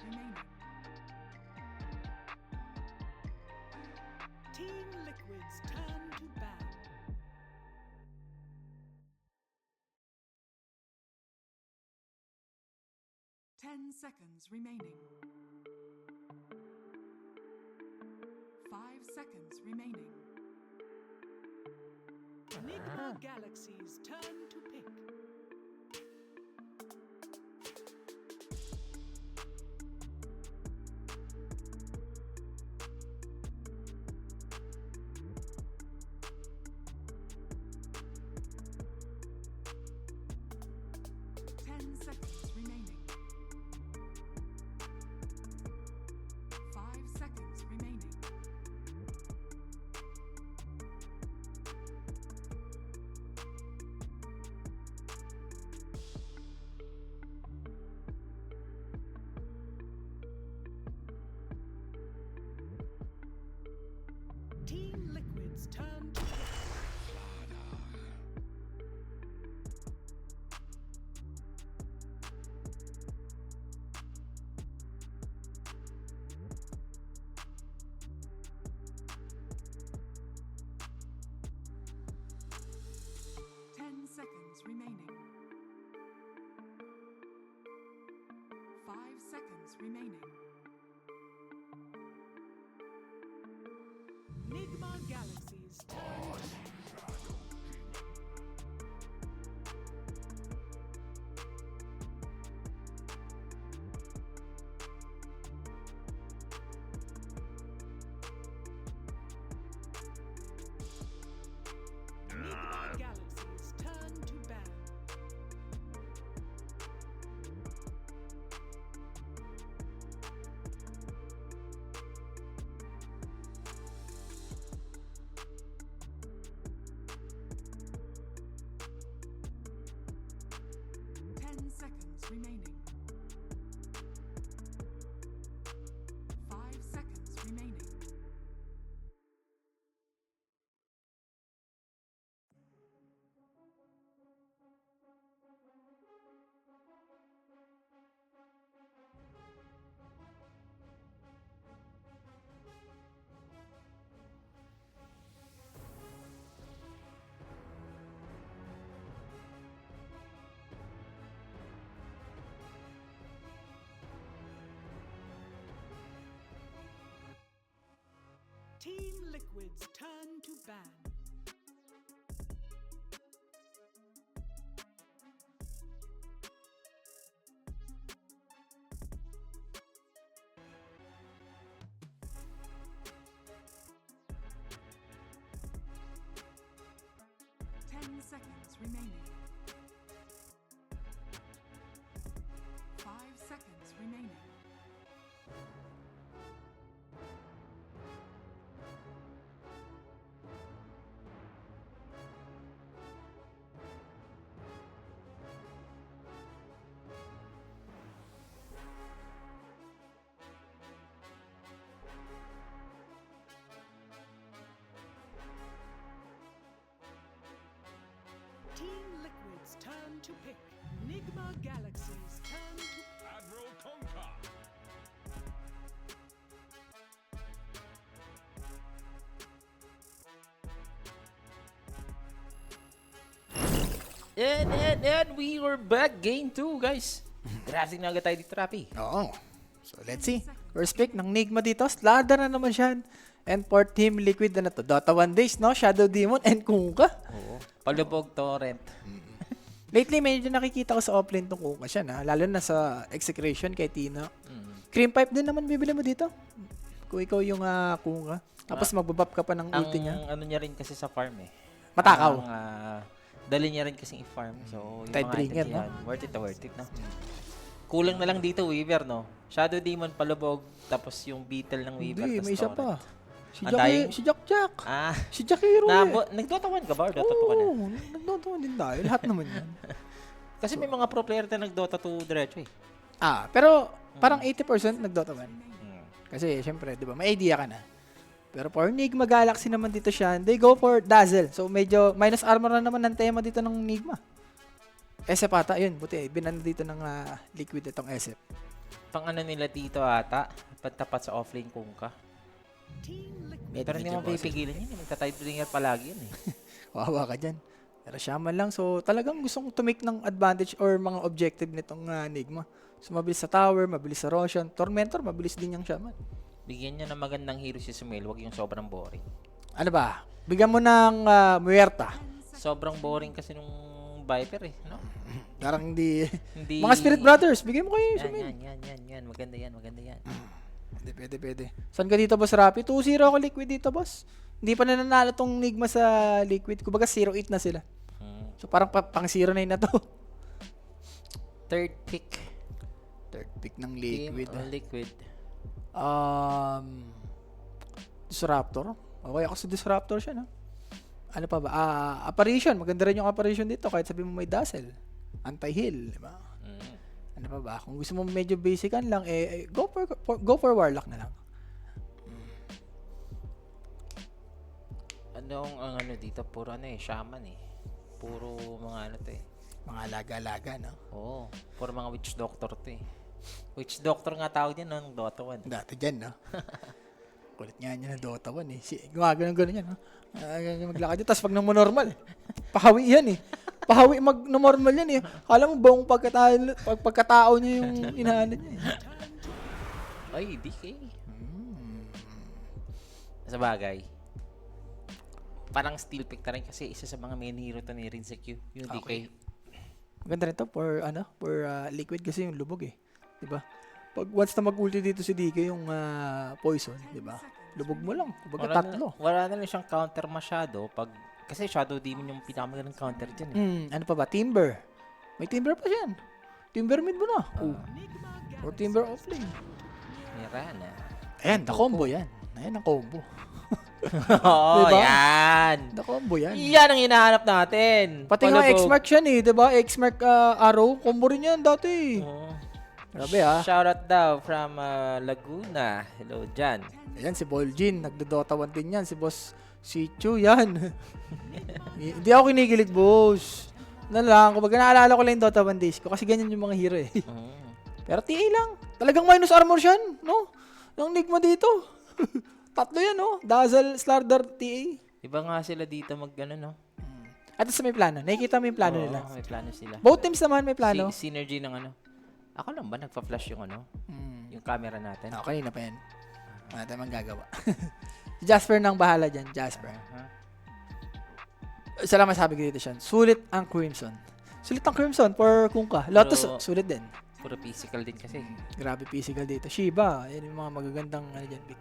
remaining. Team Liquid's turn to ban. Ten seconds remaining. 5 seconds remaining. Enigma Galaxy's turn to pick. Seconds remaining. 5 seconds remaining. Team Liquid's turn to pick. 10 seconds remaining. 5 seconds remaining. Enigma Galaxy's turn. Enigma Galaxy's turn to ban. Seconds remaining. 5 seconds remaining. Team Liquid's turn to ban. Seconds remaining. 5 seconds remaining. Team Liquid's turn to pick. Enigma Galaxy's turn to Admiral Conker. And we were back. Game 2, guys. Drafting na agad tayo dito, Rapi. Oo. So, let's see. First pick ng Nigma dito. Slada na naman siya. And for Team Liquid na to. Dota 1 days, no? Shadow Demon and Kunkka. Oo. Palubog Torrent. Lately, medyo nakikita ko sa offlane tong Kunkka siya, na. Lalo na sa Execration kay Tina. Cream Pipe din naman bibili mo dito. Kung ikaw yung Kunkka. Tapos magbabap ka pa ng ulti niya. Ang ano niya rin kasi sa farm eh. Matakaw. Dali niya rin kasing i-farm. So, yung Tidebringer, mga items no? yan, worth it na worth it, no? Kulang na lang dito, Weaver, no? Shadow Demon, palubog, tapos yung Beetle ng Weaver. Hindi, tas may isa Torrent. pa. Antayin? Si Jack. Ah, Si Jack Hero nag-Dota 1 ka ba or Dota 2 ka na? Oo, nag-Dota 1 din tayo. Lahat naman yan. Kasi may mga pro player na nag-Dota 2 diretso eh. Pero parang 80% nag-Dota 1. Hmm. Kasi syempre, di ba, may idea ka na. Pero for Nigma Galaxy naman dito siya, they go for Dazzle. So medyo minus armor na naman ng tema dito ng Nigma. SF ata, yun. Buti, binan dito ng Liquid itong SF. Pang ano nila dito ata, pantapat sa offlane kung ka. Team Liquid. Pero hindi mo pipigilan yun. Magta-tide bringer palagi yun eh. Wawa ka dyan. Pero Shaman lang. So, talagang gusto kong tumik ng advantage or mga objective nitong Nigma. So, mabilis sa tower, mabilis sa Roshan. Tormentor, mabilis din yung Shaman. Bigyan niya ng magandang hero si Sumail, wag yung sobrang boring. Ano ba? Bigyan mo ng Muerta. Sobrang boring kasi nung Viper eh, no? Parang hindi... Hindi... Mga Spirit Brothers, bigyan mo kayo yung Yan, Sumail. yan. Maganda yan. Pwede. Saan ka dito, boss Rapi? 2-0 ako Liquid dito, boss. Hindi pa nananalo tong Nigma sa Liquid. Kumbaga 0-8 na sila. So parang pang 0-9 na to. Third pick. Third pick ng Liquid. Team Liquid. Disruptor. Okay ako sa Disruptor siya, no? Ano pa ba? Apparition. Maganda rin yung Apparition dito kahit sabi mo may Dazzle. Anti-heal, di ba? Ano pa ba? Kung gusto mo medyo basican lang, go for Warlock na lang. Anong ang ano dito? Puro ano eh, shaman eh. Puro mga ano to eh. Mga alaga-alaga, no? Oo. Puro mga witch doctor to eh. Witch doctor nga tawag yan ng Dota 1. Dati dyan, no? Kulit nga niya ng Dota 1, eh. Gumagano-gano yan, no? Maglakad yun. Tapos pag normal, pahawi yan, eh. Pahawi mag-normal yan, eh. Kala mo buong pagkatao niya yung inaano niya, eh. Ay, DK. Sa bagay. Parang steel pick na rin kasi isa sa mga main hero to ni Rinseku, yung DK. Okay. Maganda rin to for Liquid kasi yung lubog, eh. 'Di ba? Pag once na mag-ulti dito si DK yung poison, 'di ba? Lubog mo lang, kumbaga tatlo. Wala na lang siyang counter masyado kasi Shadow Demon yung pinakamagandang counter dyan eh. Ano pa ba? Timber. May Timber pa siyan. Timber mid mo na. Or Timber offlane. Mirana. Ayan, the combo yan. Ayan ang combo. Oo, Diba? yan. The combo yan. Yan ang hinahanap natin. Pati nga Palubog. X-Mark yan eh, 'di ba? X-Mark Arrow, combo rin yan dati. Oo. Grabe ah. Shoutout daw from Laguna. Hello dyan. Ayan si Bolgin, nagdo-Dota 1 din yan. Si Boss Sichu, yan. Hindi ako kinikilig, boss. Na lang, kumbaga naalala ko lang yung Dota 1 days ko kasi ganyan yung mga hero eh. Pero TA lang. Talagang minus armor siyan, no? Yung Nigma dito. Tatlo yan, no? Dazzle, Slardar, TA. Iba nga sila dito mag-ano, no? At sa may plano. Nakikita mo yung plano Oo, nila. may plano sila. Both teams naman may plano. Synergy ng ano. Ako lang ba nagpa-flash yung ano? Yung camera natin? Kanina pa yan. Wala tayong manggagawa. Si Jasper nang bahala dyan, Jasper. Isa lang masabi ko dito siya. Sulit ang Crimson. Sulit ang Crimson for Kunkka. Lotus, sulit din. Puro physical din kasi. Grabe physical dito. Shiba, yan yung mga magagandang ano dyan, pick.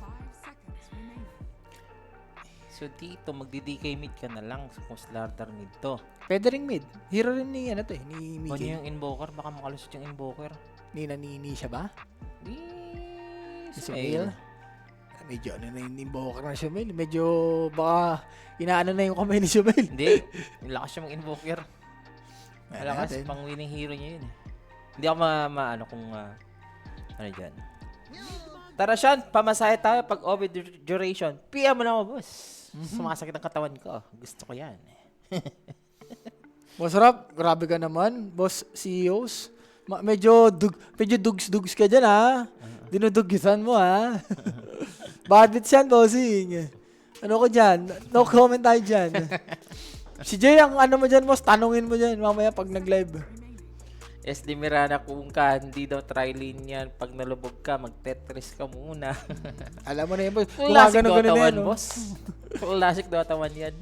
5 seconds remaining. So dito, magdi-DK mid ka na lang kung Slardar mid to. Pwede ring mid. Hero rin ni, ano to eh, ni Ano Miki. yung invoker? Baka makalusot yung invoker. Ni siya ba? Si Sumail. Sumail. Medyo ano na yung invoker na Sumail. Medyo baka inaano na yung kamay ni Sumail. Hindi. Lakas siya mag-invoker. Ayan Lakas, natin. pang winning hero niya yun eh. Hindi ako maano kung ano dyan. Tara Sean, pamasahe tayo pag over duration. PM mo na ako, boss. Sumasakit ang katawan ko. Gusto ko yan. Boss Rob, grabe ka naman. Boss CEOs. Medyo dugs ka dyan, ha? Dinudugisan mo, ha? Bad bits yan, bossing. Ano ko dyan? No comment tayo dyan. Si Jay, ang ano mo dyan, boss, tanungin mo dyan mamaya pag nag-live. SD Mirana kung ka, hindi daw try-lane yan. Pag nalubog ka, mag-Tetris ka muna. Alam mo na yun, boss. Classic Gumagano Dota 1, yan, no? boss. Classic Dota 1 yan.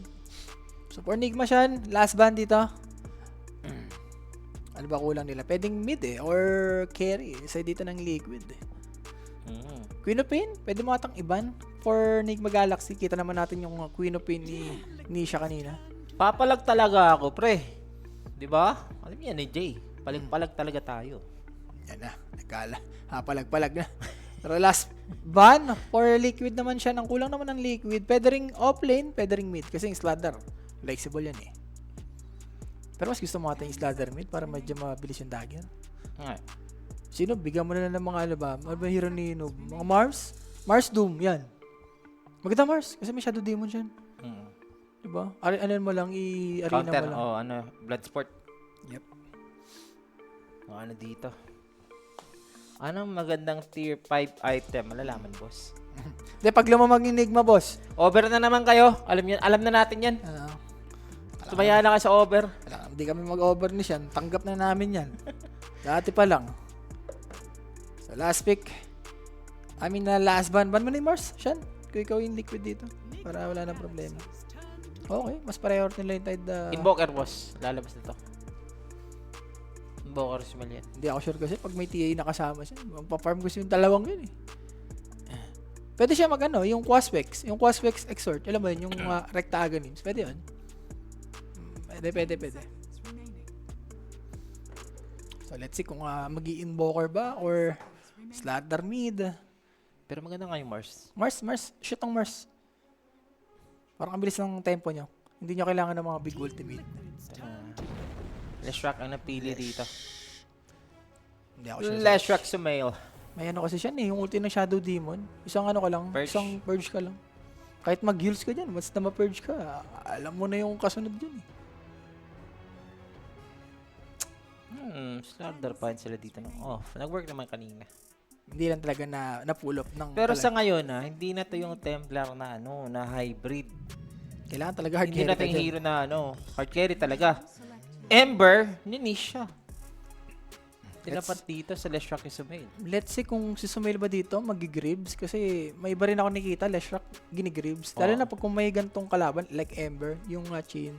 So, for Nigma siyan, last ban dito. Ano ba kulang nila? Pwedeng mid eh, or carry. Isa dito ng Liquid eh. Queen of Pain, pwede mo atang iban for Nigma Galaxy. Kita naman natin yung Queen of Pain ni Nisha kanina. Papalag talaga ako, pre. Di ba? Alam yan ni Jay. Palag-palag talaga tayo. Yan na, nagkala. Palag-palag na. Pero last ban for Liquid naman siya. Nang kulang naman ng Liquid. Pwede ring offlane, pwede ring mid. Kasi yung Slardar, flexible yan eh. Pero mas gusto mo ata yung Slardar mid para medyo mabilis yung dagger. Okay. Sino? Bigyan mo na ng mga ano ba? Ano ba hero ni Noob? Mga Mars? Mars Doom, yan. Maganda Mars, kasi may Shadow Demon siyan. Diba? Ano mo lang, i-arena Counter, mo lang. Bloodsport. Yep. Ano dito? Anong magandang tier 5 item? Malalaman, boss. Hindi, pag lumamang Enigma, boss. Over na naman kayo. Alam na natin yan. Tumaya na kayo sa over. Hindi kami mag-over ni Sean. Tanggap na namin yan. Dati pa lang. So, last pick. Last ban. Ban mo na yung Mars, Sean. Kung ikaw yung liquid dito. Para wala na problema. Okay, mas priority nila yung Tide. Invoker, boss. Lalabas na to. Invoker si Malian. Hindi ako sure kasi pag may TA nakasama siya, magpa-farm gusto yung dalawang yun eh. Pwede siya yung Quaspex. Yung Quaspex Exhort. Alam mo yun, yung Recta Agonims. Pwede yun. Pwede. So, let's see kung mag-i-invoker ba or Slaughter mid. Pero maganda nga yung Mars. Mars. Shoot ang Mars. Parang ang bilis ng tempo nyo. Hindi nyo kailangan ng mga big ultimate. Leshrac ang napili dito. Hindi ako sure. Leshrac Sumail. May kasi siya yung ulti ng Shadow Demon. Isang ka lang. Purge. Isang purge ka lang. Kahit mag-heals ka dyan, once na ma-purge ka, alam mo na yung kasunod dyan eh. Slaughter pa rin sila dito ng off. Nag-work naman kanina. Hindi lang talaga na pull up ng... Pero sa ngayon hindi na to yung Templar na na hybrid. Kailangan talaga hard Hindi carry na to yung ka dyan. hero na hard carry talaga. Ember, niche siya. Tinapat dito sa Leshrac Sumail. Let's see kung si Sumail ba dito magi-gribs kasi may iba rin ako nakita Leshrac gini-gribs. Lalo na pag kung may gantong kalaban like Ember, yung Chin,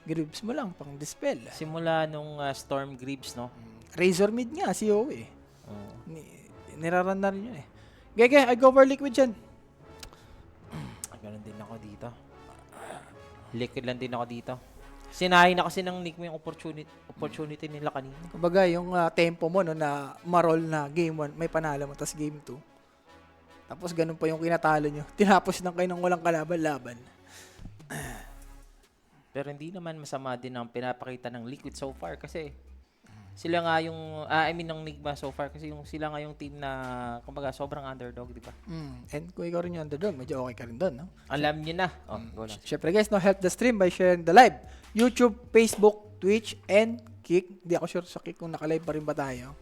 gribs mo lang pang dispel. Simula nung Storm Greaves, no? Razor mid nga si Owe. Niraran na rin yun eh. Gege, I go for liquid dyan. Ganun din ako dito. Liquid lang din ako dito. Sinahin na kasi ng Nick mo yung opportunity nila kanina. Kumbaga, yung tempo mo na marol na game 1, may panalo mo, tapos game 2. Tapos ganun pa yung kinatalo nyo. Tinapos lang kayo ng walang kalaban-laban. Pero hindi naman masama din ang pinapakita ng Liquid so far kasi sila nga yung, ng Nigma so far kasi sila nga yung team na, kumbaga, sobrang underdog, di ba? And kung ikaw rin yung underdog, medyo okay ka rin doon, no? Alam nyo na. Go lang. Syempre guys, help the stream by sharing the live. YouTube, Facebook, Twitch, and Kick. Hindi ako sure sa Kick kung naka-live pa rin ba tayo.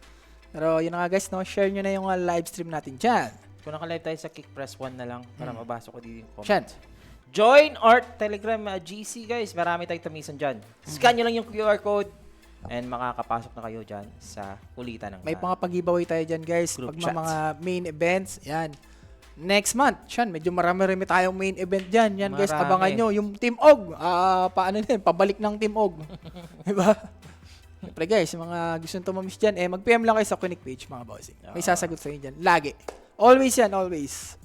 Pero yun na nga guys, share nyo na yung live stream natin dyan. Kung naka-live tayo sa Kick, press 1 na lang para mabasa ko dito yung comment. Shan. Join our Telegram GC guys. Marami tayong tamisan dyan. Scan nyo lang yung QR code and makakapasok na kayo dyan sa kulitan ng May mga pag-giveaway tayo dyan guys. Group Pag chat. mga main events, yan. Next month, Shan, medyo marami tayong main event dyan. Yan guys, Marami. abangan nyo. Yung Team Og, pabalik ng Team Og. Diba? Siyempre guys, yung mga gusto nyo tumamis dyan, mag-PM lang kayo sa Connect page mga bossing. May sasagot sa inyo dyan. Lagi. Always yan, always.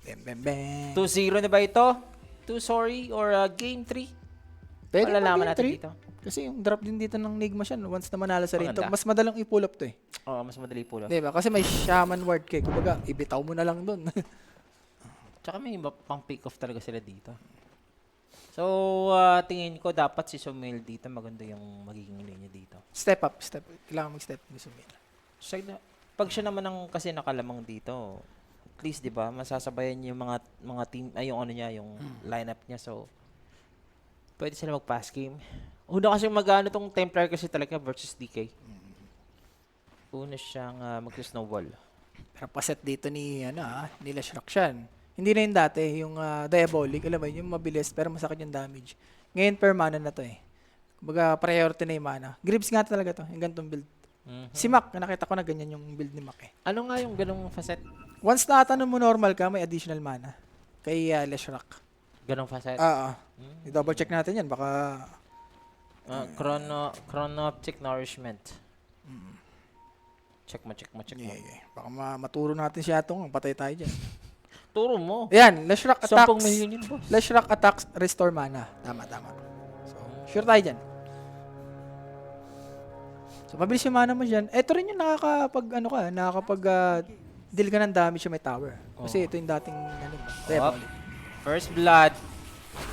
Bam, bam, bam. 2-0 na ba ito? 2 sorry or game 3? Pwede Malalaman mag-game natin 3. dito. Kasi yung drop din dito ng Nigma siya, once na manalo sa rito, Maganda. mas madalang i-pull up to eh. Oo, mas madali po lang. Diba? Kasi may Shaman Ward cake. Kumbaga, ibitaw mo na lang dun. Tsaka may iba pang pick off talaga sila dito. So, tingin ko dapat si Sumail dito maganda yung magiging linya dito. Step up. Kailangan mag-step up ni Sumil. Pag siya naman ang kasi nakalamang dito, at least 'di ba, masasabayan niya yung mga team ay yung yung lineup niya. So, pwede sila mag-pass game. Una kasi mag-ano tong Templar kasi talaga versus DK. Una siyang mag-snowball. Pero paset dito ni Leshrac siyan. Hindi na yung dati, yung Diabolic. Alam mo, yung mabilis pero masakit yung damage. Ngayon per mana na to eh. Kumbaga, priority na yung mana. Gribs nga talaga to, yung ganitong build. Si Mac, nakita ko na ganyan yung build ni Mac eh. Ano nga yung ganong facet? Once natanong mo normal ka, may additional mana. Kay Leshrac. Ganong facet? I-double check natin yan, baka... Chronoptic nourishment. Check mo. Yeah. Baka maturo natin siya itong patay tayo dyan. Turo mo. Ayan, Leshrac 10 attacks. million yun, boss. Leshrac attacks, restore mana. Tama. So, sure tayo dyan. So, mabilis yung mana mo dyan. Ito rin yung deal ka ng damage sa may tower. Kasi ito yung dating, Diabolic. First blood.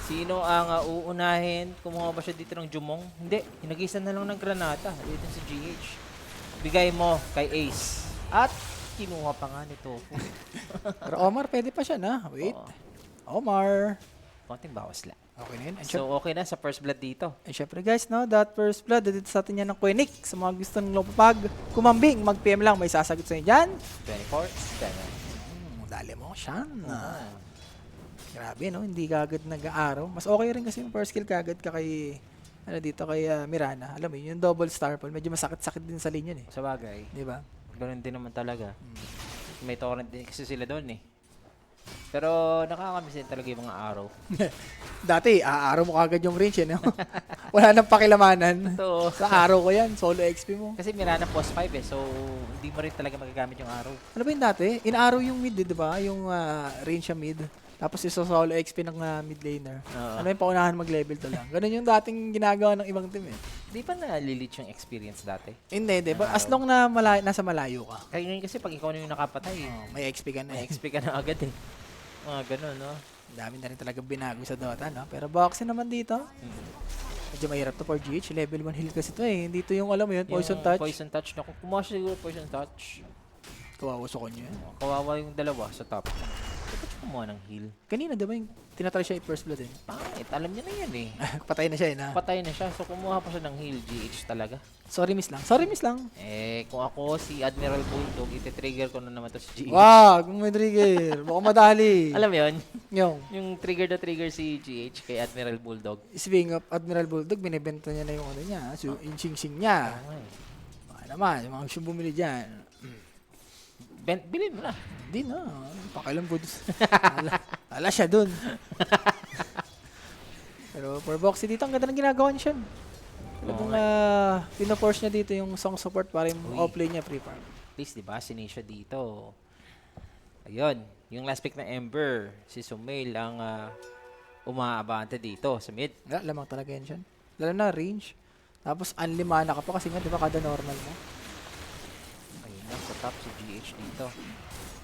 Sino ang uunahin? Kumuha ba siya dito ng Jumong? Hindi. Hinagisan na lang ng granata dito sa GH. Bigay mo kay Ace. At kinuha pa nga nito. Pero Omar, pwede pa siya na. Wait. Omar. Konting bawas lang. Okay na yun. And So, okay na sa first blood dito. syempre guys, no, that first blood, dito sa atin yan ng Quenic. Sa mga gusto ng lopapag, kumambing, mag-PM lang, may sasagot sa inyo dyan. 24, 7. Dali mo, Sean. Grabe, no, hindi kagad nag-aaraw. Mas okay rin kasi yung first kill kagad ka kay, dito kay Mirana. Alam mo yun, yung double star pull, medyo masakit-sakit din sa linya eh. Sa bagay, Di ba? ganun din naman talaga. May torrent din kasi sila doon eh. Pero nakakamiss din talaga yung mga araw. Dati, aaraw mo kagad yung range, no? Wala nang pakilamanan. So, Sa araw ko yan, solo XP mo. kasi Mirana post 5 eh, so hindi mo rin talaga magagamit yung araw. Ano ba yung dati? In-araw yung mid, di ba? Yung range siya mid. Tapos solo XP ng mid laner. Oo. Ano yung paunahan mag-level to lang. Ganun yung dating ginagawa ng ibang team eh. Di ba na-lilit yung experience dati? Hindi. But as long na nasa malayo ka, Kaya ngayon kasi pag ikaw na yung nakapatay, may XP ka na may eh. XP ka na agad eh. Mga ganun, no? Dami na rin talaga binago sa Dota, no? Pero boxing naman dito, medyo mahirap to for GH. Level 1 heal kasi to eh. Dito yung alam mo yun, Poison Yung Touch. Poison touch na. Kung kumuha siya siguro Poison touch, Kawawa sa kanya yun. kawawa yung dalawa sa top. Dapat siya kumuha ng heal. Kanina, di ba yung tinatry siya i-first blood eh? Pangit, alam niya na yan eh. Patay na siya eh na. Patay na siya, so kumuha pa siya ng heal, GH talaga. Sorry miss lang. Eh, kung ako si Admiral Bulldog, iti-trigger ko na naman to si GH. Wag, may trigger. Baka madali. Alam mo yun? Yung Yung trigger si GH kay Admiral Bulldog. speaking of Admiral Bulldog, binibenta niya na yung ano niya, yung sing-sing niya. Ay. Baka naman, yung mga gusto bumili dyan. Bilhin mo na. Hindi na, pakialam po. Ala siya dun. Pero for Boxy dito, ang ganda ng ginagawa niya siya. Talagang pinaforce niya dito yung song support para yung offlane niya free farm. At least, di ba, sinisya dito. Ayun, yung last pick na Ember, si Sumail ang umaabante dito sa mid. Wala, lamang talaga yan siya. Lalo na range. Tapos unlimana ka pa kasi nga, di ba, kada normal mo. Ayun na, sa top si GH dito.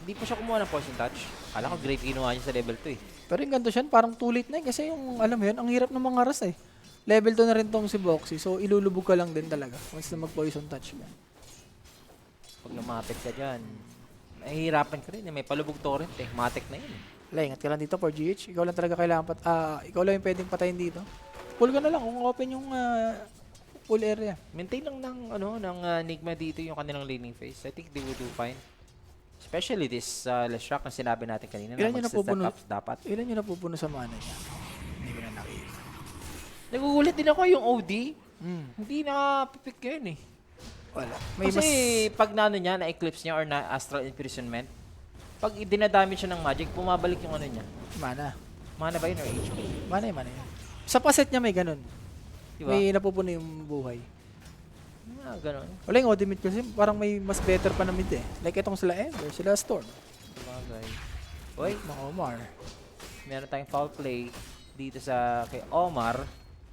Hindi pa siya kumuha ng poison touch. Kala ko great ginawa niya sa level 2 eh. Pero yung ganito siya, parang too late na kasi yung, alam mo yun, ang hirap ng mga ras eh. Level 2 na rin tong si Boxy, so ilulubog ka lang din talaga once na mag-poison touch ka. Pag lumapit ka dyan, mahihirapan ka rin eh. May palubog torrent eh. Matik na yun eh. Wala, ingat ka lang dito for GH. Ikaw lang talaga kailangan ikaw lang yung pwedeng patayin dito. Pull ka na lang kung open yung full area. Maintain lang ng Nigma dito yung kanilang laning phase. I think they will do fine. Especially this last shock na sinabi natin kanina Ilan na yung mag-step napupuno? ups dapat. Ilan yung napupuno sa mana niya? Hindi ko na nakita. Nagugulit din ako yung OD. Hmm. Hindi na pipick yun eh. Wala. Kasi pag nano niya, na-eclipse niya or na-astral imprisonment, pag dinadamage siya ng magic, bumabalik yung ano niya. Mana. Mana ba yun or HP? Mana yun. Sa paset niya may ganun. Diba? May napupuno yung buhay. Ganun. Wala yung Odimit kasi parang may mas better pa na mid eh. Like itong sila Ember, sila Storm. Sabagay. Uy, Mga Omar. meron tayong foul play dito sa kay Omar.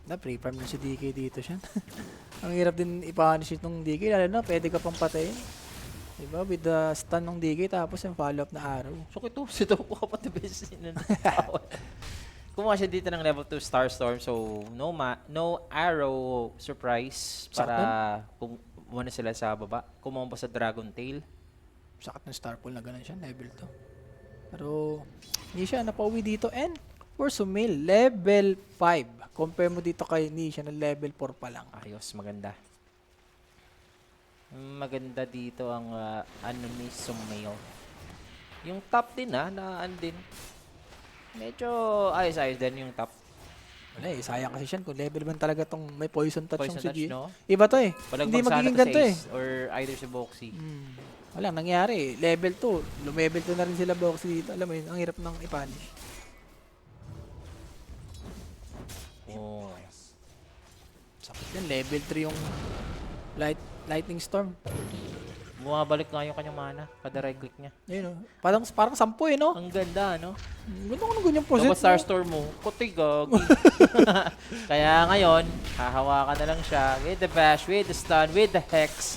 Na pre-farm na si DK dito siya. Ang hirap din i-punish itong DK, lalo na pwede ka pang patayin. Diba? With the stun ng DK tapos yung follow-up na arrow. So kito si daw ko kapag beses na kumuha siya dito ng level 2 Star Storm, so no arrow surprise para kung muna sila sa baba. Kumuha pa sa Dragon Tail. Sakat ng Star Pool na ganun siya, level 2. Pero hindi siya napauwi dito and for Sumail, level 5. Compare mo dito kay Nisha na level 4 pa lang. Ayos, maganda. Maganda dito ang ano ni Sumail. Yung top din na andin. Medyo ayos-ayos din yung top. Wala eh, sayang kasi siya kung level 1 talaga tong may poison touch Poison yung touch, CG. no? Iba to eh. Hindi Palagbag sana magiging to sa ganito eh. Ace or either si Boxy. Wala, nangyari eh. Level 2. Lumevel 2 na rin sila Boxy dito. Alam mo yun, ang hirap ng i-punish. Oh. Sakit yan. Level 3 yung Lightning Storm. Bumabalik nga yung kanyang mana kada right click niya. Ayun oh. Parang 10 eh no? Ang ganda, no? Ganda ko ng ganyan posit. Dapat Star Storm mo, kutig gagi. Kaya ngayon, hahawakan na lang siya with the bash, with the stun, with the hex.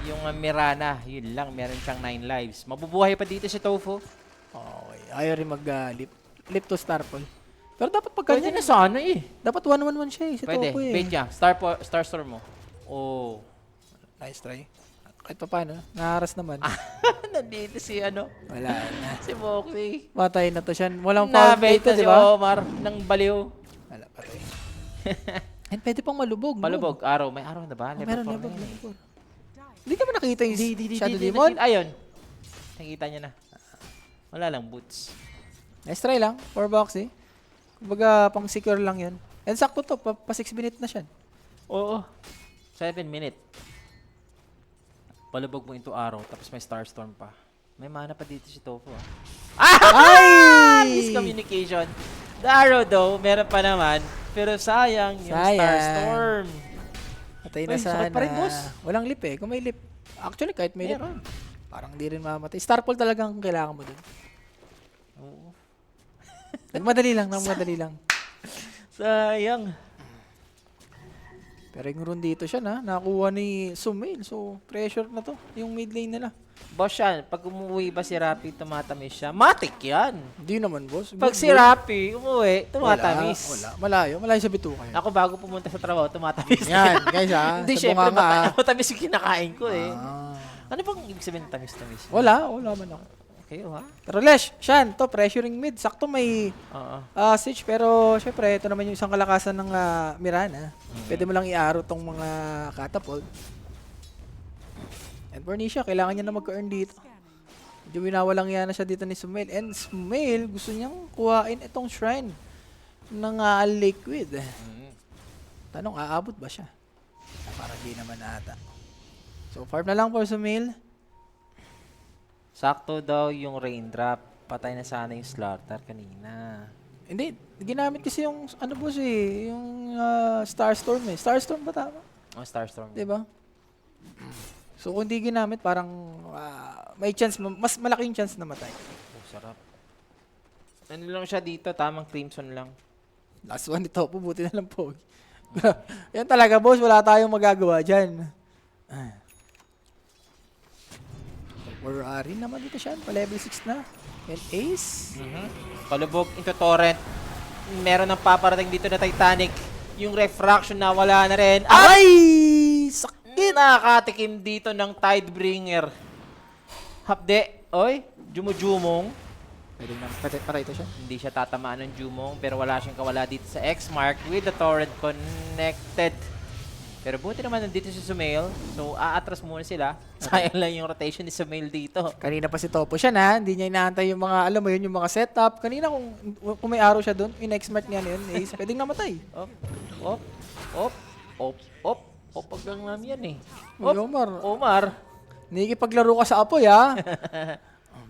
Yung Mirana, yun lang, meron siyang 9 lives. Mabubuhay pa dito si Tofu. Okay. Ayaw rin mag-lip to Star Pool. Pero dapat pagka Pwede na sana eh. dapat 1-1-1 siya eh. Si Pwede, Topo eh. bait niya. Star Storm mo. Oh. Nice try. Kahit pa paano, naharas naman. Nandito si Wala na. si Boxy. Patay na to siya. Walang foul Nabait dito, na si di ba? Omar ng baliw. Wala, patay. And pwede pang malubog. no? Palubog, araw. May araw na ba? Oh, Level meron, 4 na level, yun eh. level 4. Hindi ka ba nakita yung Shadow Di, Demon? Ayun. Nakita niya na. Wala lang, boots. Let's try lang. 4 box eh. Kumbaga, pang secure lang yun. And sakto to, pa 6 minutes na siya. Oo. 7 minute. Palubog mo into araw, tapos may Starstorm pa. May mana pa dito si Tofu ah. Ay! Miscommunication. The arrow though, meron pa naman. Pero sayang yung Sayang. Starstorm. Patay na Uy, sakit sana. pa rin, boss. Walang lip eh. Kung may lip. Actually, kahit may lip, Meron. parang di rin mamatay. Starfall talagang kailangan mo dun. Oo. Nagmadali lang. Sayang. Pero yung rune dito siya na, nakuha ni Sumail. So, pressure na to. Yung mid lane nila. Boss yan, pag umuwi ba si Rappi, tumatamis siya? Matik yan. Hindi naman, boss. Pag si Rappi umuwi, tumatamis. Wala. Malayo sa bituka yan. Ako bago pumunta sa trabaho, tumatamis. Yan, guys ha. Hindi, Sa syempre, bunganga, matamis yung kinakain ko eh. ah. Ano bang ibig sabihin ng tamis-tamis? Wala man ako. Okay, ha? Pero Lesh, Shan, to, pressuring mid. Sakto may Oo. siege, pero syempre, ito naman yung isang kalakasan ng Mirana. Pwede mo lang i-arrow tong mga catapult. And Bornisha, kailangan niya na mag-earn dito. Medyo winawalang yan na siya dito ni Sumail. And Sumail, gusto niyang kuhain itong shrine ng liquid. Tanong, aabot ba siya? Parang di naman ata. So, farm na lang for Sumail. Sakto daw yung raindrop. Patay na sana yung slaughter kanina. Hindi, ginamit kasi yung, ano po yung Starstorm eh. Starstorm ba tama? Oh, Starstorm. Diba? So, kung di ginamit, parang may chance, mas malaking chance na matay. Oh, sarap. Ano lang siya dito, tamang crimson lang. Last one nito, pubuti na lang po. Yan talaga, boss. Wala tayong magagawa dyan. Ari naman dito siya. Pa-level 6 na. And Ace. Palubog into torrent. Meron ng paparating dito na Titanic. Yung refraction na wala na rin. Ay! Sakit! Nakatikim dito ng Tidebringer. Hapde. Oy, Jumong. Pwede naman. Patay ito siya. Hindi siya tatamaan ng Jumong pero wala siyang kawala dito sa X-Mark with the torrent connected. Pero buti naman nandito si Sumail. So, aatras muna sila. Sayang lang yung rotation ni Sumail dito. Kanina pa si Topo siya na. Hindi niya inaantay yung mga, alam mo yun, yung mga setup. Kanina kung may arrow siya doon, yung next mark niya na yun, Ace, pwedeng namatay. Op, hanggang namin yan eh. Uy, Omar. Nikipaglaro ka sa apoy, ha?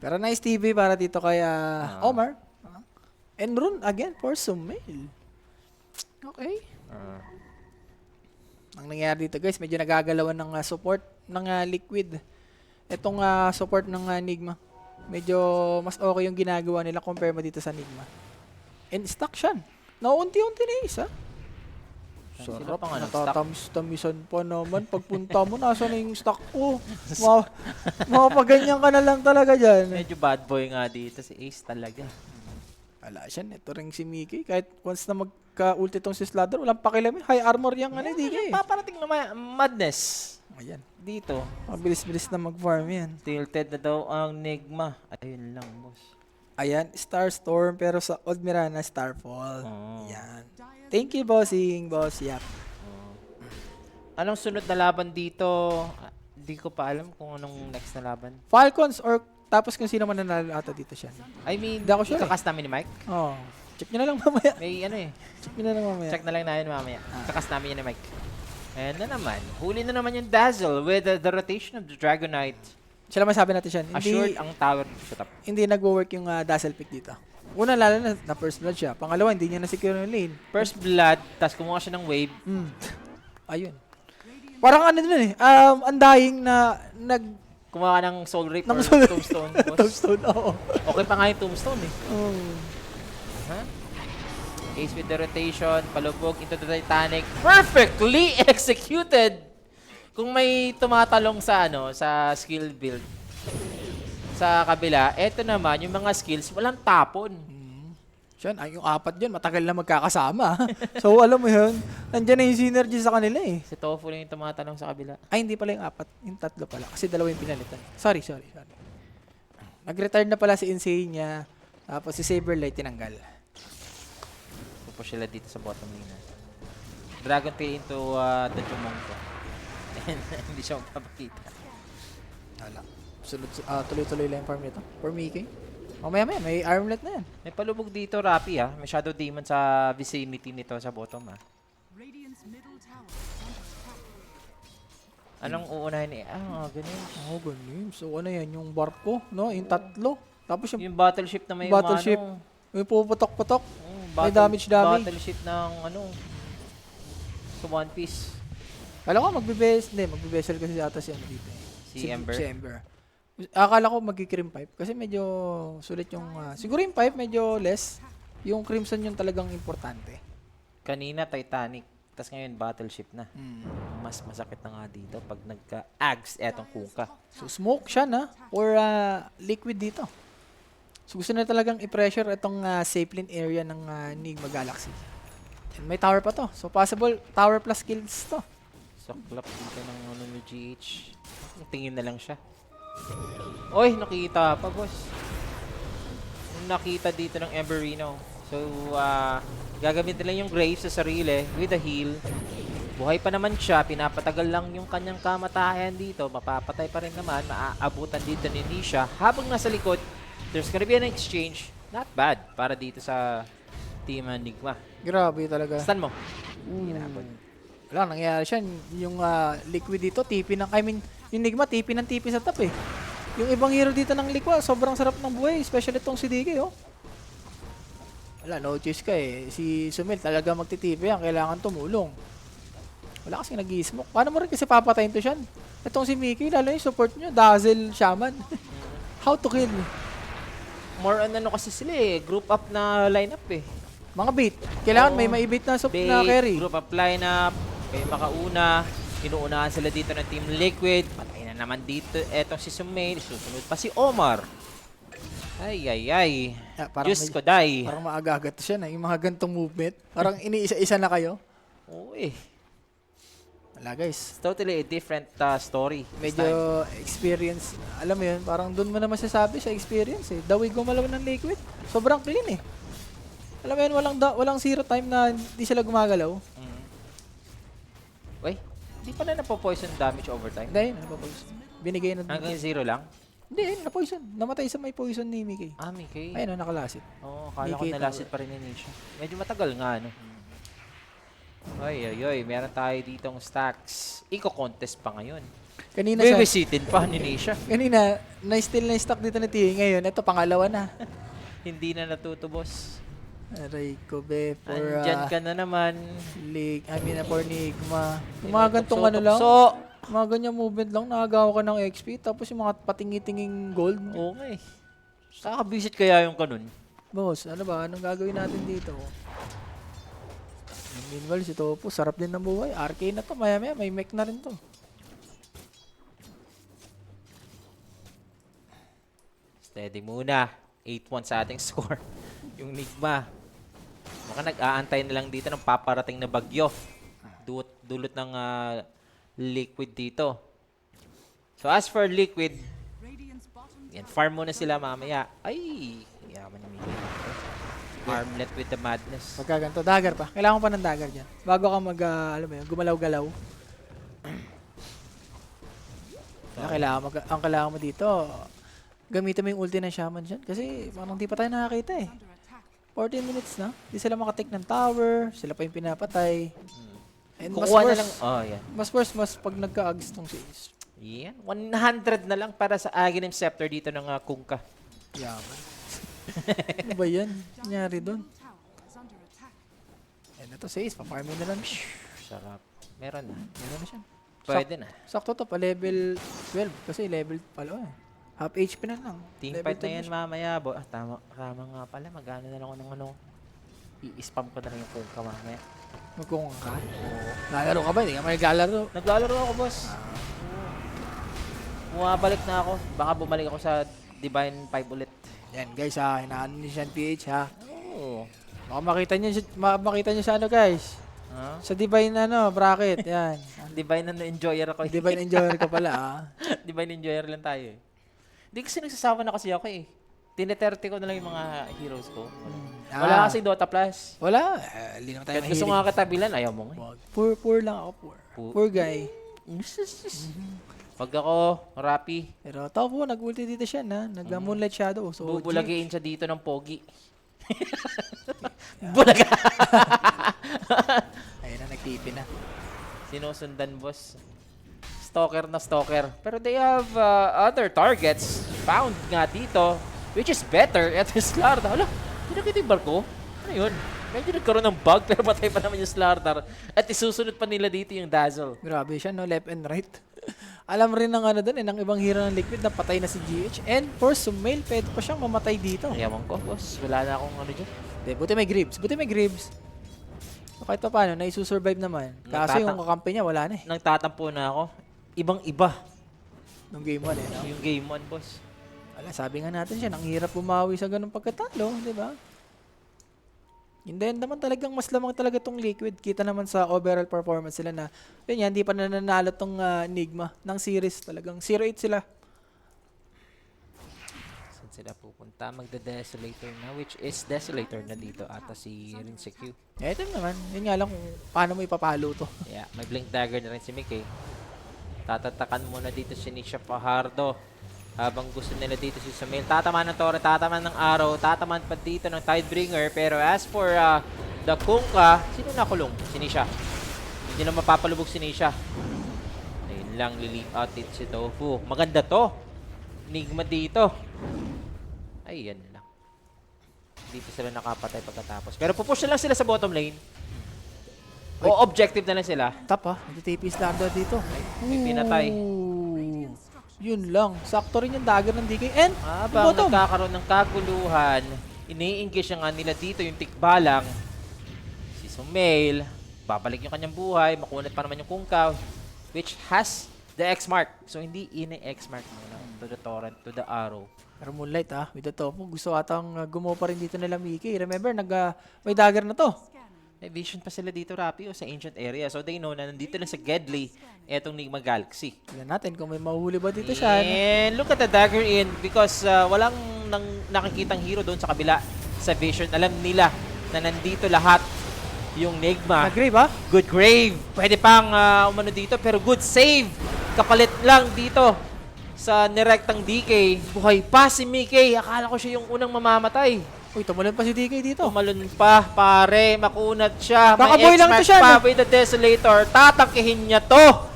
Pero nice TV para dito kay Omar. And rune again for Sumail. Okay. Ang nangyayari dito guys, medyo nagagalawan ng support ng Liquid. Itong support ng Nigma. Medyo mas okay yung ginagawa nila compare mo dito sa Nigma. And stuck siya. Naunti-unti na isa. Sarap, natatamis-tamisan pa naman. Pagpunta mo, nasa na yung stock ko. Makapaganyan ka na lang talaga dyan. Medyo bad boy nga dito si Ace talaga. Wala siya, ito rin si Mickey. Kahit once na magka-ulti tong si Slather, walang pakialam. High armor yung hindi ka eh. Paparating na madness. Ayan. Dito. Mabilis-bilis na mag-farm yan. Tilted na daw ang Nigma. Ayun lang, boss. Ayan, Starstorm pero sa Old Mirana, Starfall. Ayan. Thank you, bossing. Boss, yap. Anong sunod na laban dito? Hindi ko pa alam kung anong next na laban. Falcons or tapos kung sino man nanalo ata dito siya. I mean, Hindi ako sure ikakas namin ni Mike. Oh. Check nyo na lang mamaya. May ano eh. Check nyo na lang mamaya. Check na lang namin mamaya. Kakas namin yan ni Mike. Ayan na naman. Huli na naman yung Dazzle with the rotation of the Dragonite. Sila masabi natin siya. Assured ang tower sa top. Hindi nagwo-work yung Dazzle pick dito. Una, lalo na first blood siya. Pangalawa, hindi niya na-secure yung lane. First blood, tas kumuha siya ng wave. Ayun. Parang ano din eh. Undying na Kumuha ka ng Soul Reap Ng or Soul Reap. Tombstone. boss. Tombstone, oo. Okay pa nga yung Tombstone eh. Oh. Huh? Ace with the rotation, palubog into the Titanic. Perfectly executed! Kung may tumatalong sa sa skill build sa kabila, eto naman, yung mga skills, walang tapon. Siyan, yung apat dyan, matagal na magkakasama. So, alam mo yun, nandiyan na yung synergy sa kanila eh. Si Tofu lang yung tumatalong sa kabila. Ay, hindi pala yung apat. Yung tatlo pala. Kasi dalawa yung pinalitan. Sorry. Nag-retire na pala si Insane niya. Tapos si Saberlight tinanggal. push sila dito sa bottom lane. Dragon Tail into the Jumonko. And hindi siya magpapakita. Wala. Tuloy-tuloy lang yung farm nito. For Mickey. Mamaya may armlet na yan. May palubog dito, Rapi may Shadow Demon sa vicinity nito sa bottom Radiant's middle tower is under attack. Anong uunahin ganun. Ganun. So ano yan, yung barko, no? Yung tatlo. Tapos yung Yung battleship na may battleship. May puputok-putok. May damage. Battleship ng sa One Piece. Kala ko magbibesel kasi ata si ano dito. Si Ember? Si Ember. Akala ko magki-cream pipe kasi medyo sulit yung siguro yung pipe medyo less. Yung crimson yung talagang importante. Kanina Titanic, tas ngayon battleship na. Mas masakit na nga dito pag nagka-ags etong Kunkka. So smoke siya na or liquid dito. So gusto na talagang i-pressure itong safe lane area ng Enigma Galaxy. And may tower pa to. So possible tower plus kills to. Saklap dito ng ni GH. Tingin na lang siya. Oy, nakita pa, boss. Yung nakita dito ng Emberino. So, gagamitin lang yung Graves sa sarili with the heal. Buhay pa naman siya. Pinapatagal lang yung kanyang kamatayan dito. Mapapatay pa rin naman. Maaabutan dito ni Nisha. Habang nasa likod, there's gonna be an exchange. Not bad para dito sa Team Enigma. Grabe talaga. Stun mo. Hinabot. Wala, nangyayari siya. Yung liquid dito, yung Enigma, TP ng TP sa top eh. Yung ibang hero dito ng Liqua, sobrang sarap ng buhay. Especially itong si DK, oh. Wala, no choice ka eh. Si Sumil talaga magtitipi yan. Kailangan tumulong. Wala kasing nag-i-smoke. Paano mo rin kasi papatayin to siya? Itong si Mickey, lalo yung support nyo, Dazzle, Shaman. How to kill? More on kasi sila group up na lineup Mga bait. Kailangan may maibait na Bait, na carry. group up lineup, may makauna. Inuunahan sila dito ng Team Liquid. Patay na naman dito. Etong si Sumail. Susunod pa si Omar. Ay. Diyos ko, die. Parang maaga-agad to siya na. Yung mga gantong movement. Parang iniisa-isa na kayo. Oo Wala guys. It's totally a different story. Medyo experience. Alam mo yun, parang doon mo na masasabi sa experience eh. Dawig gumalaw ng Liquid. Sobrang clean eh. Alam mo yun, walang zero time na hindi sila gumagalaw. Uy, hindi pa na napo-poison damage overtime. Hindi, napapoison. Binigay na. Hanggang 0 lang? Hindi, napoison. Namatay sa may poison ni Mickey. Mickey. Ayun, nakalasit. Oo, kala ko Mickey nalasit pa rin ni Nisha. Medyo matagal nga, Ay, meron tayo ditong stacks. Eco-contest pa ngayon. Kanina siya. Babysitting pa ni Nisha. Kanina, na-still na stock dito ni Tia. Ngayon, ito pangalawa na. Hindi na natutubos. Aray ko, be. For, Andyan ka na naman. for Enigma. Yung mga gantong ano lang. Mga ganyang movement lang, nakagawa ka ng XP. Tapos yung mga patingi-tinging gold. Okay. Kakabisit kaya yung kanun. Boss, ano ba? Anong gagawin natin dito? Meanwhile, si Topo, sarap din ng buhay. RK na to, maya-maya, may mech na rin to. Steady muna. 8-1 sa ating score. Yung Enigma. Baka nag-aantay na lang dito ng paparating na bagyo. Dulot ng Liquid dito. So as for Liquid, Radiant's bottom yan, farm muna sila mamaya. Ay, yaman ni Miguel. Armlet with the madness. Pagkaganto, dagger pa. Kailangan pa ng dagger dyan. Bago ka alam mo yun, gumalaw-galaw. Ang kailangan mo dito, gamitin mo yung ulti ng shaman dyan. Kasi parang di pa tayo nakakita eh. under attack. 14 minutes na. Di sila makatake ng tower. Sila pa yung pinapatay. And mas Kukuha na worse, lang. Yan. mas pag nagka-ags tong si Ace. Yan. 100 na lang para sa Aghanim Scepter dito ng Kunkka. Yaman. Ano ba yan? Nangyari doon. Tower is under attack. And ito si Ace, pa-farming na lang. Sarap. Meron na. Meron na siya. Pwede na. Sakto to, pa level 12. Kasi level pala eh. Half HP na lang. Team Level fight na 12 yan mamaya. Tama nga pala. Magano na lang ako ng i-spam ko na lang yung Kunkka mamaya. Magkung ka? Lalaro ka ba? Hindi ka maglalaro. Naglalaro ako, boss. Bumabalik na ako. Baka bumalik ako sa Divine 5 ulit. Yan guys ha, hinaan niyo siya ng PH ha. Oo. Baka makita niyo sa ano guys. Sa Divine bracket, yan. Divine na enjoyer ako. Divine enjoyer ka pala ha. Divine enjoyer lang tayo eh. Hindi kasi nagsasawa na kasi ako eh. tineterte ko na lang yung mga heroes ko. Ah. Wala kasi Dota Plus. Wala. Hindi naman tayo Kahit gusto mahilig. nga katabilan, ayaw mo nga. Wag. Poor lang ako, poor. Poor guy. Pag ako, Rappi, Pero Tofu, nag-ulti dito siya na. Nag-moonlight shadow. So, bubulagiin siya dito ng pogi. Bulaga! ayun na, nagtipi na. Sinusundan, boss. Stalker na stalker. Pero they have other targets found nga dito, which is better. Ito yung Slardar. Hala, hindi nakita yung barko? Ano yun? Medyo nagkaroon ng bug, pero patay pa naman yung Slardar. At isusunod pa nila dito yung Dazzle. Grabe siya, no? Left and right. Alam rin ng ano dun, ng ibang hero ng Liquid na patay na si GH. And for Sumail, pwede pa siyang mamatay dito. Ayawan ko, boss. Wala na akong ano dyan. Hindi, buti may Greaves. So, kahit pa paano, naisusurvive naman. Kaso yung kakampi niya, wala na eh. Nang tatampo na ako, ibang-iba Nung game 1 eh, no? yung game 1, boss. Wala, sabi nga natin siya, ang hirap bumawi sa ganung pagkatalo, di ba? And then naman talagang mas lamang talaga tong Liquid. Kita naman sa overall performance sila na, yun yan, hindi pa nananalo tong Enigma ng series. Talagang 0-8 sila. Saan sila pupunta? Magda-Desolator na, which is Desolator na dito ata si Rinseku. Eh, ito naman. Yun nga lang kung paano mo ipapalo to. Yeah, may Blink Dagger na rin si Mickey. Tatatakan muna dito si Nisha Fajardo. Habang gusto nila dito si Sumail. Tatamaan ng Torre, tatamaan ng Arrow, tatamaan pa dito ng Tidebringer. Pero as for the Kunkka, sino nakulong? Si Nisha. Hindi na mapapalubog si Nisha. Ayun lang, lilipat out dito si Tofu. Maganda to. Enigma dito. Ay, yan lang. Dito sila nakapatay pagkatapos. Pero pupush na lang sila sa bottom lane. O objective na lang sila. Tap nagtitipi Slardar dito. May pinatay. Ooh. Yun lang. Sakto rin yung dagger ng DK. And, Habang bottom. nagkakaroon ng kaguluhan, ini-engage nga nila dito yung tikbalang. Si Sumail, babalik yung kanyang buhay, makunat pa naman yung Kunkka, which has the X-Mark. So, hindi ina-X-Mark muna to the Torrent, to the Arrow. Pero Moonlight with the Tofu. Gusto atang gumawa pa rin dito nila Mickey. Remember, may dagger na to. May vision pa sila dito, Rappi, o sa ancient area. So, they know na nandito lang sa Gedli, etong Nigma Galaxy. Tignan natin kung may mahuhuli ba dito siya. And look at the dagger in because walang nakikitang hero doon sa kabila sa vision. Alam nila na nandito lahat yung Nigma. Agree ba? Good grave. Pwede pang umano dito pero good save. Kapalit lang dito sa nirektang DK. Buhay pa si Mickey. Akala ko siya yung unang mamamatay. Uy, tumalon pa si DK dito. Tumalon pa, pare. Makunat siya. Baka May boy lang to X-Mark siya, pa no? with the Desolator. Tatakihin niya to.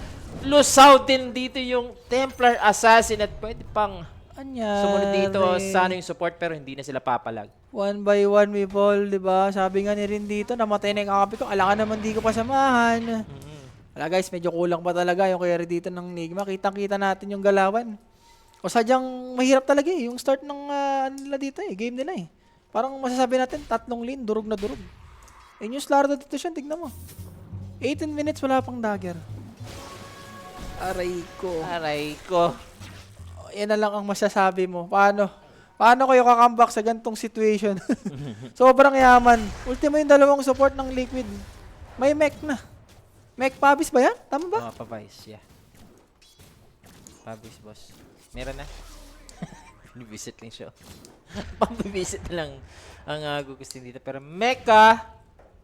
Lusaw din dito yung Templar Assassin at pwede pang Anya. sumunod dito sana yung support pero hindi na sila papalag. 1 by 1 we fall, di ba? Sabi nga ni rin dito, namatay na yung kakapi ko. Alangan naman di ko pasamahan. Wala guys, medyo kulang pa talaga yung carry dito ng Nigma. Kitang-kita natin yung galawan. O sadyang mahirap talaga yung start ng ano nila dito game nila Parang masasabi natin, 3 lane, durog na durog. Yung Slardar dito siya, tignan mo. 18 minutes, wala pang dagger. Aray ko. Aray ko. Yan na lang ang masasabi mo. Paano kayo kakambak sa gantong situation? Sobrang yaman. Ultimo yung dalawang support ng Liquid. May mech na. Mech Pabis ba yan? Tama ba? Pavice, yeah. Pavice, boss. Meron na. Visit lang siya. Pang-visit na lang ang gugustin dito. Pero Mecha,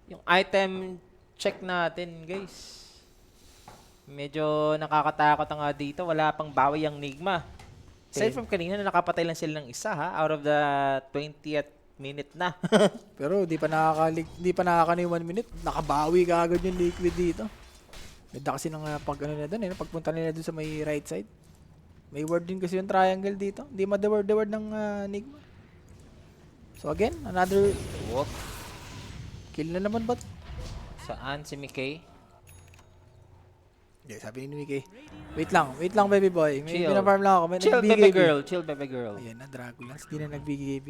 yung item check natin, guys. Medyo nakakatakot nga dito. Wala pang bawi ang Nigma. Aside from kanina, nakapatay lang sila ng isa out of the 20th minute na. Pero di pa nakakano yung 1 minute. Nakabawi ka agad yung Liquid dito. Ganda kasi ng pagpunta nila dun sa may right side. May word din kasi yung triangle dito. Hindi ma-the-word ng Nigma. So again, another Whoop. kill na naman ba? Saan si Mickey? Yeah, sabi ni Mickey. Wait lang baby boy. May Chill. pinafarm lang ako. May Chill, nag-BKB. baby girl. Chill, baby girl. Ayan na, Dragulans. Di na nag-BKB.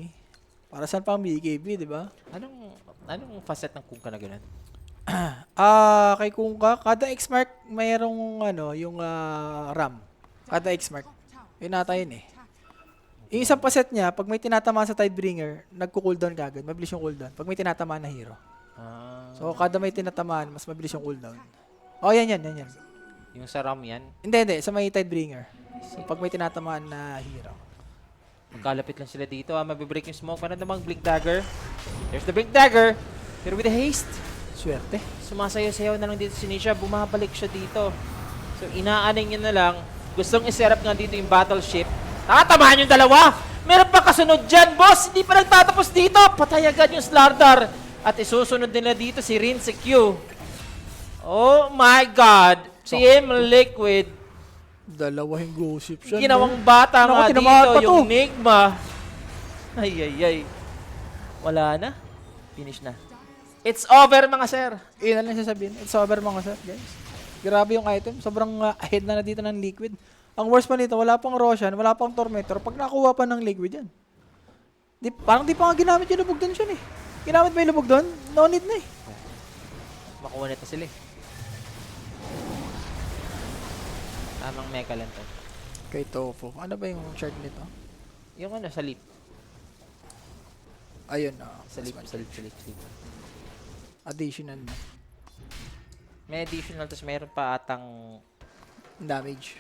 Para saan pa ang BKB, di ba? Anong facet ng Kunkka na ganun? Kay Kunkka, kada X-Mark mayroong yung RAM. Kada X-Mark. Yun nata yun Yung isang paset niya, pag may tinatamaan sa Tidebringer, nagko-cooldown kagad. Mabilis yung cooldown. Pag may tinatamaan na hero. So, kada may tinatamaan, mas mabilis yung cooldown. Oh, yan. Yung sa RAM yan? Hindi. Sa may Tidebringer. So, pag may tinatamaan na hero. Magkalapit lang sila dito. Mabibreak yung smoke. Meron namang Blink Dagger. There's the Blink Dagger. Pero with the haste, Swerte. sumasayaw-sayaw na lang dito si Nisha. Bumabalik siya dito. So, inaaning niya na lang. Gustong iserap nga dito yung battleship. Nakatamaan yung dalawa! Meron pa kasunod dyan, boss! Hindi pa nagtatapos dito! Patay agad yung Slardar. At isusunod nila dito si Rinse Q. Oh my God! Team Liquid. Dalawa yung gossip siya. Ginawang bata Naku, nga tinamaan dito, pa to. yung Nigma. Ay. Wala na. Finish na. It's over, mga sir. Iyan na lang sasabihin. It's over mga sir, guys. Grabe yung item. Sobrang ahead na dito ng Liquid. Ang worst pa nito, wala pang Roshan, wala pang Tormentor. Pag nakuha pa ng Liquid yan. Parang di pa nga ginamit yung lubog doon siya eh. Ginamit ba yung lubog doon? No need na eh. Makuha na ito sila eh. Tamang mecha lang to. Kay Tofu. Ano ba yung shard nito? Yung ano, sa leap. Ayun. Sa leap. Additional na. May additional, tapos meron pa atang Damage.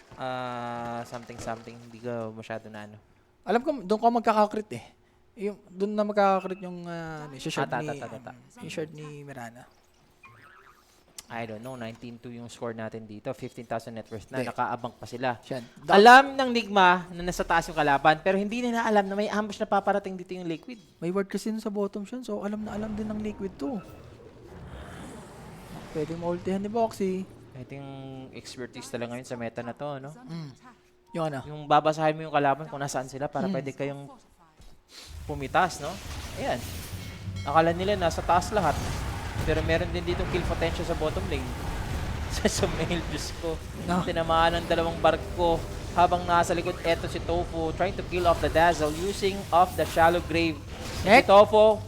something. Hindi ko masyado na ano. Alam ko, doon ka magkakakrit eh. Doon na magkakakrit yung shard yung shard ni Mirana. I don't know, 19-2 yung score natin dito. 15,000 net worth na. Hindi. Nakaabang pa sila. Siyan. Alam ng Nigma na nasa taas yung kalaban, pero hindi nila alam na may ambush na paparating dito yung Liquid. May word kasi sa bottom siya, so alam na alam din ng Liquid to. Pwede maultihan ni Boxy. Ito yung expertise talaga ngayon sa meta na to, no? Yung ano? Yung babasahin mo yung kalaban kung nasaan sila para pwede kayong pumitas, no? Ayan. Akala nila nasa taas lahat. Pero meron din dito kill potential sa bottom lane. Sa Sumail, Diyos ko. No. Tinamaan ng dalawang barko habang nasa likod. Eto si Tofu trying to kill off the Dazzle using off the shallow grave. Si Tofu,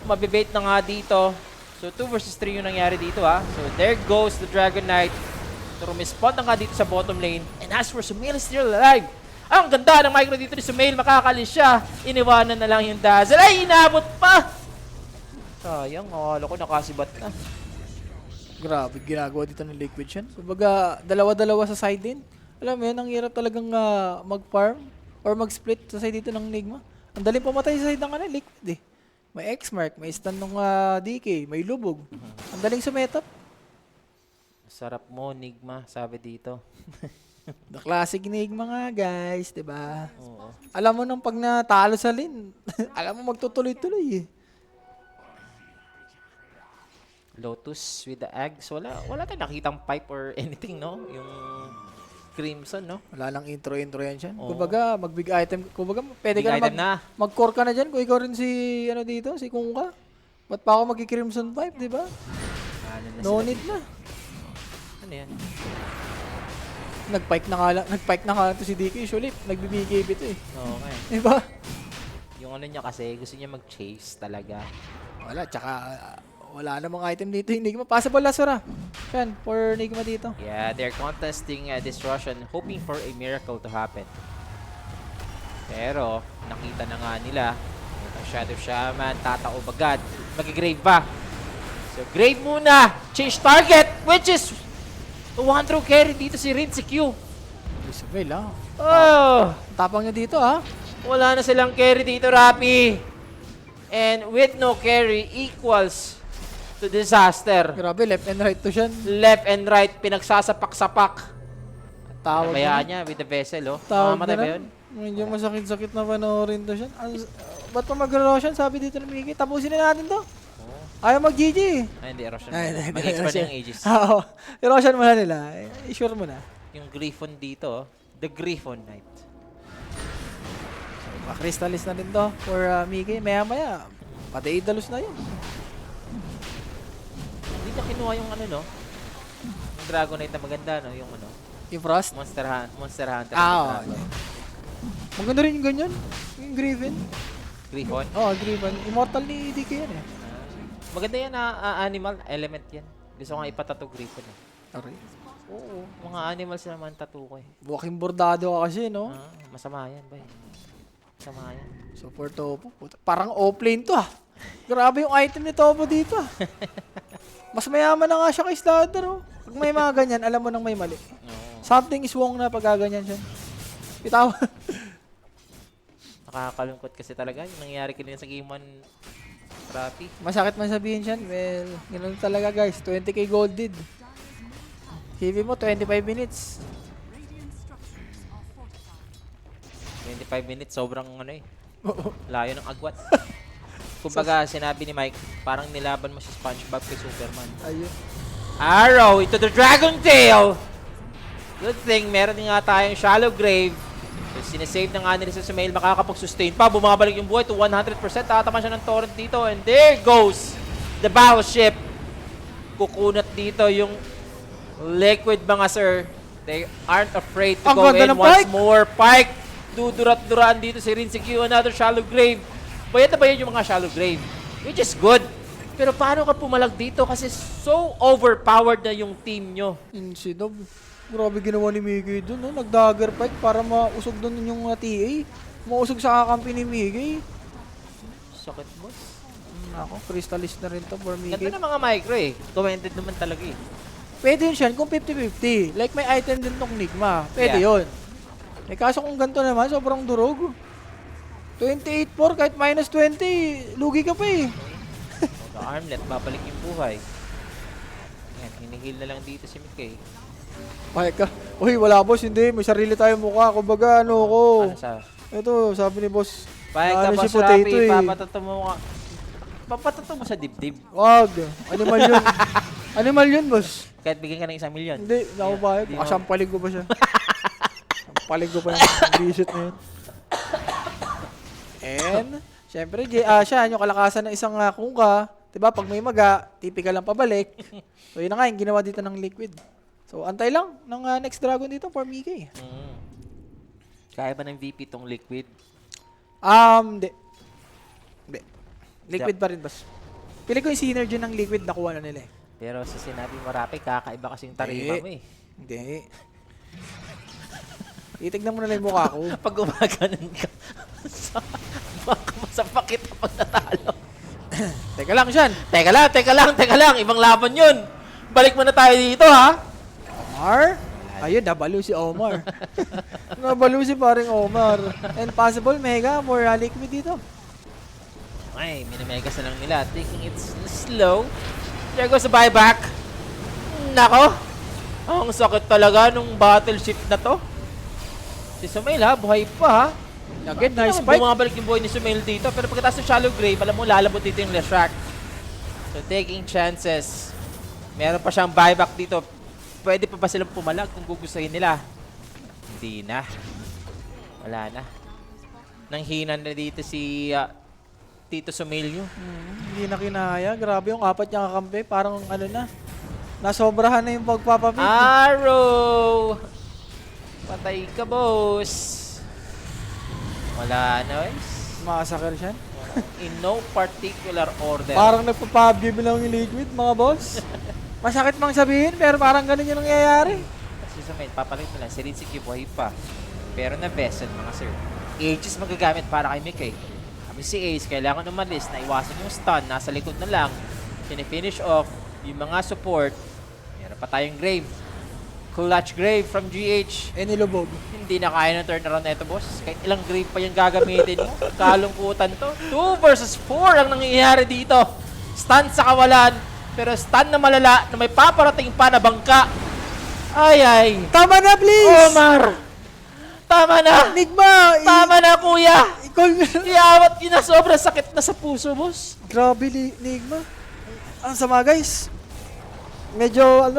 mabibait na nga dito. So 2 versus 3 yung nangyari dito ha. So there goes the Dragon Knight. So rumispot na nga dito sa bottom lane. And as for Sumail is still alive. Ang ganda ng micro dito ni Sumail. Makakalis siya. Iniwanan na lang yung Dazzle. Ay, inabot pa! Sayang, akala ko nakasibat na. Grabe, ginagawa dito ng Liquid siya. Kumbaga, dalawa-dalawa sa side din. Alam mo yun, ang hirap talagang mag-farm or mag-split sa side dito ng Nigma. Ang daling pumatay sa side ng Liquid eh. May X-Mark, may stun ng DK, may lubog. Ang daling sumetap. Sarap mo, Nigma, sabi dito. The classic Nigma nga, guys, 'di ba? Oo. Alam mo nung pag natalo sa lane, alam mo magtutuloy-tuloy eh. Lotus with the eggs. Wala tayong nakitang pipe or anything, no? Yung Crimson, no? Wala lang intro-intro yan siya. Oo. Kumbaga, mag-big item. Kumbaga, pwede Big ka item na na. mag-core ka na dyan. Kung ikaw rin si, si Kungka. Ba't pa ako mag-Crimson 5, di ba? Ano na No sila need dito? na. Ano yan? Nag-pike na nga to si DK. Usually, nag-BKB to eh. Okay. Di ba? Yung ano niya kasi, gusto niya mag-chase talaga. Wala, tsaka wala namang item dito. Hindi ko possible Lasura. Yan, for Nigma dito. Yeah, they're contesting Destruction, hoping for a miracle to happen. Pero, nakita na nga nila, ang Shadow Shaman, tataob agad. Mag-grave ba? So, grave muna! Change target! Which is one through carry dito si Rinse Q. Isabel, ah. Oh! Tapang niya dito, ah. Wala na silang carry dito, Rapi. And with no carry equals to disaster. Grabe, left and right to siya. Left and right, pinagsasapak-sapak. Tawag Bayaan niya with the vessel, oh. Tawag Mamamatay na ba lang. yun? Medyo masakit-sakit na panoorin to siya. Ba't pa mag-Roshan? Sabi dito ng Miki. Tapusin na natin to. Ayaw mag-GG. Ay, hindi, Roshan. Ay, hindi, Mag-expand Roshan. yung Aegis. Oo. I-Roshan mo na nila. I-sure mo na. Yung Griffon dito, oh. The Griffon Knight. Crystallis na rin to for Miki. Maya-maya. Pati Idalus na yun. Hindi niya kinuha yung ano, no? Yung Dragonite na maganda, no? Yung ano? Yung Frost. Monster Hunter. Ah, oo. Maganda rin yung ganyan. Yung Griffin. Griffon. Oo, Griffin. Immortal ni DK yan eh. Maganda yan, animal element yan. Gusto ko nga ipatato Griffon, eh. Aray. Oo, mga animals naman tattoo ko, eh. Buwaking bordado ka kasi, no? Masama yan, bay. Masama yan. So for Topo, parang offlane to ah. Grabe yung item ni Topo dito ah. Mas mayaman na nga siya kay Slaughter oh. Pag may mga ganyan, alam mo nang may mali. Oo. Something is wrong na pag gaganyan siya. Bitaw. Nakakalungkot kasi talaga yung nangyayari kanina sa Game 1 Rapi. Masakit man sabihin siyan. Well, ganoon talaga guys. 20k gold did. TV mo, 25 minutes. 25 minutes, sobrang ano eh. Layo ng agwat. Kumbaga, sinabi ni Mike, parang nilaban mo si SpongeBob kay Superman. Ayun. Arrow into the Dragon Tail! Good thing, meron din nga tayong Shallow Grave. So, sinesave na nga nila sa Sumail, makakapag-sustain pa. Bumabalik yung buhay to 100%. Tataman siya ng torrent dito. And there goes the battleship. Kukunat dito yung Liquid mga sir. They aren't afraid to Ang go ganda in ng once Pike! more. Pike! Dudurat-duraan dito si Rin Q. Another Shallow Grave. Bayad na bayad yung mga Shallow Grave. Which is good. Pero paano ka pumalag dito? Kasi so overpowered na yung team nyo. Insidog. Grabe ginawa ni Miggy dun, no? Nag-dagger fight para mausog dun yung TA. Mausog sa kakampi ni Miggy. Sakit boss. Ako, crystallist na rin to for Miggy. Ganda ng mga micro eh. Commented naman talaga eh. Pwede yun siya kung 50-50. Like may item din tong Nigma. Pwede Yeah. yun. Eh kaso kung ganito naman, sobrang durog. 28-4 kahit minus 20, lugi ka pa eh. Armlet, babalik yung buhay. Yan, hinihil na lang dito si Mickey. Pahit ka. Uy, wala boss, hindi. May sarili tayong mukha. Kumbaga, ano ko. Ano sa... Ito, sabi ni boss. Pahit ka ano pa si sa Rapi, Potato eh. papatato mo ka. Papatato mo sa dibdib. Wag. Animal yun. Animal yun, boss. Kahit bigyan ka ng 1 million. Hindi, hindi ako pahit. Di mo- Sampalig ko pa siya. Sampalig ko pa yung visit na yun. And, syempre, siya, yung kalakasan ng isang kungka. Diba, pag may maga, typical lang pabalik. So, yun na nga yung ginawa dito ng Liquid. So, antay lang ng next dragon dito for Mickey. Kaya ba ng VP tong Liquid? Hindi. Hindi. Liquid pa rin, boss. Pili ko yung synergy ng Liquid nakuha na nila eh. Pero sa sinabi mo, Rapi, kakaiba kasing tarima mo eh. Hindi. Itignan mo na lang yung mukha ko. Pag gumaganon ka, baka masapakit pag natalo. Teka lang, Sean. Teka lang. Ibang laban yun. Balik mo na tayo dito, ha? Omar? Ayun, nabalo si Omar. Nabalo si paring Omar. And possible mega for Liquid dito. Ay, minamegas na lang nila. Taking it slow. There goes the buyback. Nako. Ang sakit talaga nung battleship na to. Si Sumail ha, buhay pa ha. Again, nice fight. Bumabalik yung buhay ni Sumail dito. Pero pagkatapos ng Shallow Grave, alam mo, lalabot dito yung Leshrac. So, taking chances. Meron pa siyang buyback dito. Pwede pa ba silang pumalag kung gugustuhin nila? Hindi na. Wala na. Nanghinan na dito si Tito Sumailio. Hindi na kinaya. Grabe yung apat niyang kakampi. Parang ano na. Nasobrahan na yung pagpapapit. Arrow! Patay ka, boss. Wala na, guys. Massacre siya. In no particular order. Parang nagpa-PUBG lang yung Liquid, mga boss. Masakit mang sabihin, pero parang ganun yung nangyayari. Kasi sa main, papalit mo lang. Si Rinzik yung buhay pa. Pero na vessel, mga sir. Aegis magagamit para kay Mickey. Kami si Ace, kailangan umalis na iwasan yung stun. Nasa likod na lang. Finish off yung mga support. Meron pa tayong Grave. Clutch Grave from GH. Nilubog. Hindi na kaya ng turnaround na ito, boss. Kahit ilang Grave pa yung gagamitin mo. Kalungkutan to. 2 versus 4 ang nangyayari dito. Stun sa kawalan. Pero stun na malala na may paparating pa na bangka. Ay. Tama na, please! Omar! Tama na! Nigma! Tama na, kuya! Ikaw Iawat yun na sobrang sakit na sa puso, boss. Grabe, Nigma. Ang sama, guys. Medyo,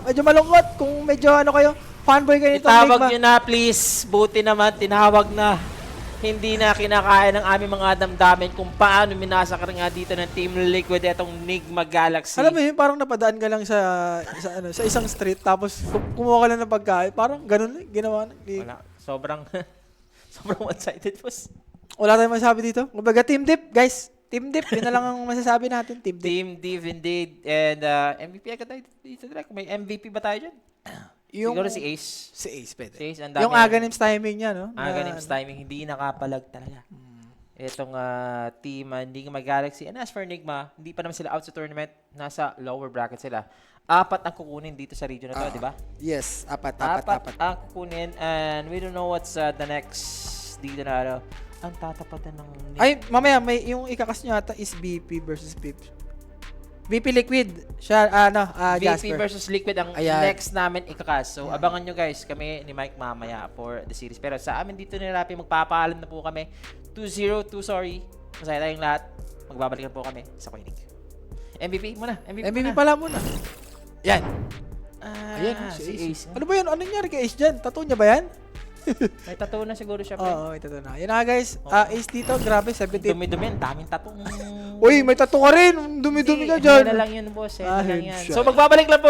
medyo malungkot kung medyo, kayo, fanboy kayo nito, Itawag Nigma. nyo na, please. Buti naman, tinawag na. Hindi na kinakaya ng aming mga damdamin kung paano minasakar nga dito ng Team Liquid itong Nigma Galaxy. Alam mo yun, parang napadaan ka lang sa isang street, tapos kumuha ka lang ng pagkain. Parang ganun lang, ginawa na. Wala. Sobrang one-sided, boss. Wala tayong masasabi dito. Kumbaga, Team Dip, guys. Team Dip, yun na lang ang masasabi natin, Team Dip. Team Div indeed. And MVP agad tayo dito. May MVP ba tayo dyan? Siguro si Ace. Si Ace, pwede. Si Ace, ang dami Yung Aghanims timing niya, no? Aghanims timing, hindi nakapalag talaga. Itong team Nigma Galaxy. And as for Nigma, hindi pa naman sila out sa tournament. Nasa lower bracket sila. 4 ang kukunin dito sa region na to, di ba? Yes, apat. Apat ang kukunin. And we don't know what's the next dito na ang tatapatan ng... Ay, mamaya, may yung ikakas nyo ata is BP versus Pip. BP Liquid. Siya, VP Jasper. versus Liquid ang Ayan. next namin ikakas. So, abangan nyo guys, kami ni Mike mamaya for the series. Pero sa amin dito ni Rapi, magpapaalam na po kami. 2-0, sorry. Masaya tayong lahat. Magbabalikan po kami sa Koinig. MVP muna. MVP pala muna. Yan. Ayan, Si Ace. no? Ano ba yun? Ano nangyari kay Ace dyan? Tattoo niya ba yan? May tattoo na siguro siya. Oo, ito na. Yan na guys. Ace dito, grabe, 17. Dumi-dumi, ang daming tattoo. Uy, may tattoo ka rin. Dumi-dumi ka dyan. Hindi na lang yun, boss. Hindi Ah, na lang yan. headshot. So, magbabalik lang po